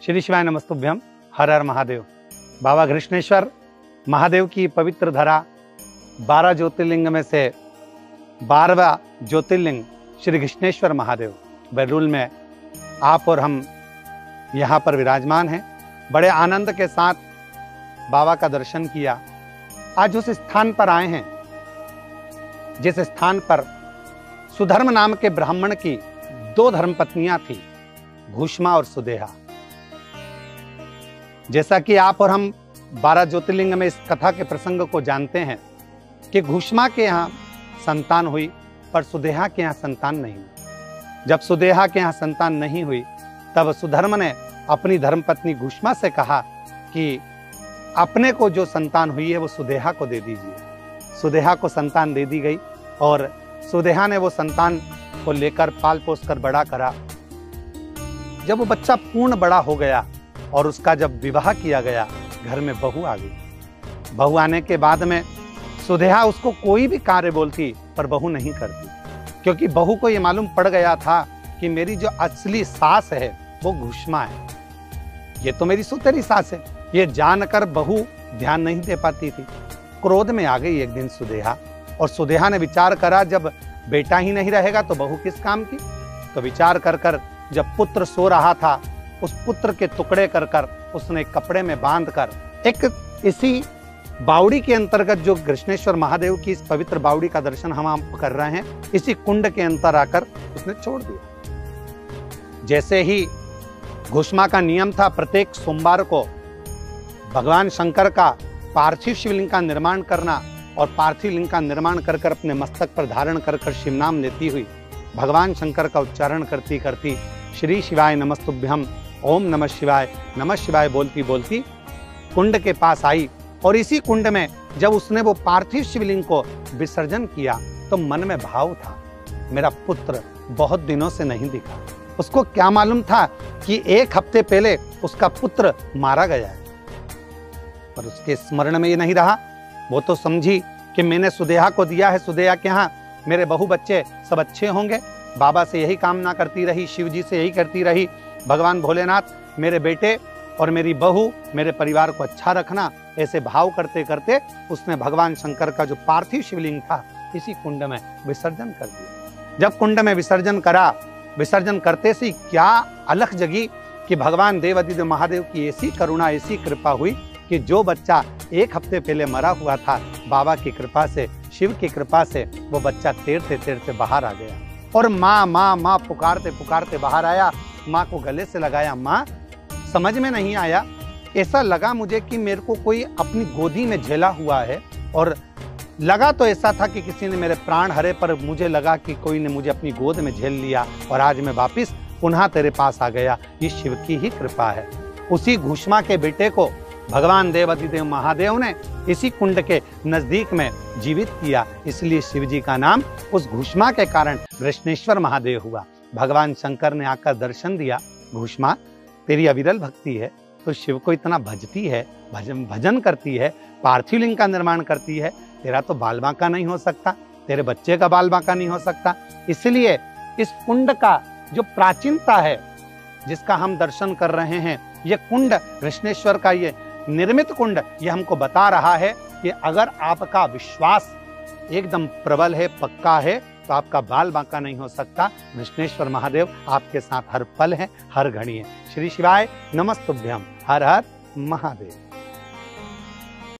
श्री शिवाय नमस्तुभ्यम। हर हर महादेव। बाबा घृष्णेश्वर महादेव की पवित्र धरा 12 ज्योतिर्लिंग में से 12वां ज्योतिर्लिंग श्री घृष्णेश्वर महादेव बैरूल में आप और हम यहाँ पर विराजमान हैं। बड़े आनंद के साथ बाबा का दर्शन किया। आज उस स्थान पर आए हैं जिस स्थान पर सुधर्म नाम के ब्राह्मण की 2 धर्मपत्नियां थी, घूष्मा और सुदेहा। जैसा कि आप और हम 12 ज्योतिर्लिंग में इस कथा के प्रसंग को जानते हैं कि घूष्मा के यहाँ संतान हुई पर सुदेहा के यहाँ संतान नहीं हुई। जब सुदेहा के यहाँ संतान नहीं हुई तब सुधर्म ने अपनी धर्मपत्नी घूष्मा से कहा कि अपने को जो संतान हुई है वो सुदेहा को दे दीजिए। सुदेहा को संतान दे दी गई और सुदेहा ने वो संतान को लेकर पाल पोस कर बड़ा करा। जब वो बच्चा पूर्ण बड़ा हो गया और उसका जब विवाह किया गया, घर में बहू आ गई। बहू आने के बाद में सुदेहा उसको कोई भी कार्य बोलती पर बहू नहीं करती, क्योंकि बहू को ये मालूम पड़ गया था कि मेरी जो असली सास है वो घूष्मा है, ये तो मेरी सुतेरी सास है। ये जानकर बहू ध्यान नहीं दे पाती थी। क्रोध में आ गई एक दिन सुदेहा, और सुदेहा ने विचार करा जब बेटा ही नहीं रहेगा तो बहू किस काम की। तो विचार कर कर जब पुत्र सो रहा था, उस पुत्र के टुकड़े कर कर उसने कपड़े में बांध कर एक इसी बावड़ी के अंतर्गत, जो घृष्णेश्वर महादेव की इस पवित्र बावड़ी का दर्शन हम कर रहे हैं, इसी कुंड के अंतर आकर उसने छोड़ दिया। जैसे ही घूष्मा का नियम था प्रत्येक सोमवार को भगवान शंकर का पार्थिव शिवलिंग का निर्माण करना, और पार्थिव लिंग का निर्माण कर कर अपने मस्तक पर धारण कर कर शिव नाम लेती हुई भगवान शंकर का उच्चारण करती करती श्री शिवाय नमस्तुभ्यम, ओम नमः शिवाय बोलती बोलती कुंड के पास आई। और इसी कुंड में जब उसने वो पार्थिव शिवलिंग को विसर्जन किया तो मन में भाव था, मेरा पुत्र बहुत दिनों से नहीं दिखा। उसको क्या मालूम था कि 1 हफ्ते पहले उसका पुत्र मारा गया है, पर उसके स्मरण में ये नहीं रहा। वो तो समझी कि मैंने सुदेहा को दिया है, सुदेहा के यहाँ मेरे बहू बच्चे सब अच्छे होंगे। बाबा से यही कामना करती रही, शिव जी से यही करती रही, भगवान भोलेनाथ मेरे बेटे और मेरी बहू मेरे परिवार को अच्छा रखना। ऐसे भाव करते करते उसने भगवान शंकर का जो पार्थिव शिवलिंग था इसी कुंड में विसर्जन कर दिया। जब कुंड में विसर्जन करा, विसर्जन करते से क्या अलख जगी कि भगवान देवाधिदेव महादेव की ऐसी करुणा, ऐसी कृपा हुई कि जो बच्चा 1 हफ्ते पहले मरा हुआ था, बाबा की कृपा से, शिव की कृपा से वो बच्चा तैरते तैरते बाहर आ गया। और माँ माँ माँ पुकारते पुकारते बाहर आया। माँ को गले से लगाया। माँ, समझ में नहीं आया, ऐसा लगा मुझे कि मेरे को कोई अपनी गोदी में झेला हुआ है, और लगा तो ऐसा था कि किसी ने मेरे प्राण हरे, पर मुझे लगा कि कोई ने मुझे अपनी गोद में झेल लिया और आज मैं वापिस पुनः तेरे पास आ गया। ये शिव की ही कृपा है। उसी घूष्मा के बेटे को भगवान देवाधिदेव महादेव ने इसी कुंड के नजदीक में जीवित किया, इसलिए शिव जी का नाम उस घूष्मा के कारण घृष्णेश्वर महादेव हुआ। भगवान शंकर ने आकर दर्शन दिया, घूष्मा तेरी अविरल भक्ति है, तो शिव को इतना भजती है, भजन करती है, पार्थिव लिंग का निर्माण करती है, तेरा तो बाल बांका नहीं हो सकता, तेरे बच्चे का बाल बांका नहीं हो सकता। इसलिए इस कुंड का जो प्राचीनता है जिसका हम दर्शन कर रहे हैं, ये कुंड घृष्णेश्वर का ये निर्मित कुंड ये हमको बता रहा है कि अगर आपका विश्वास एकदम प्रबल है, पक्का है, तो आपका बाल बांका नहीं हो सकता। घृष्णेश्वर महादेव आपके साथ हर पल है, हर घड़ी है। श्री शिवाय नमस्तुभ्यम। हर हर महादेव।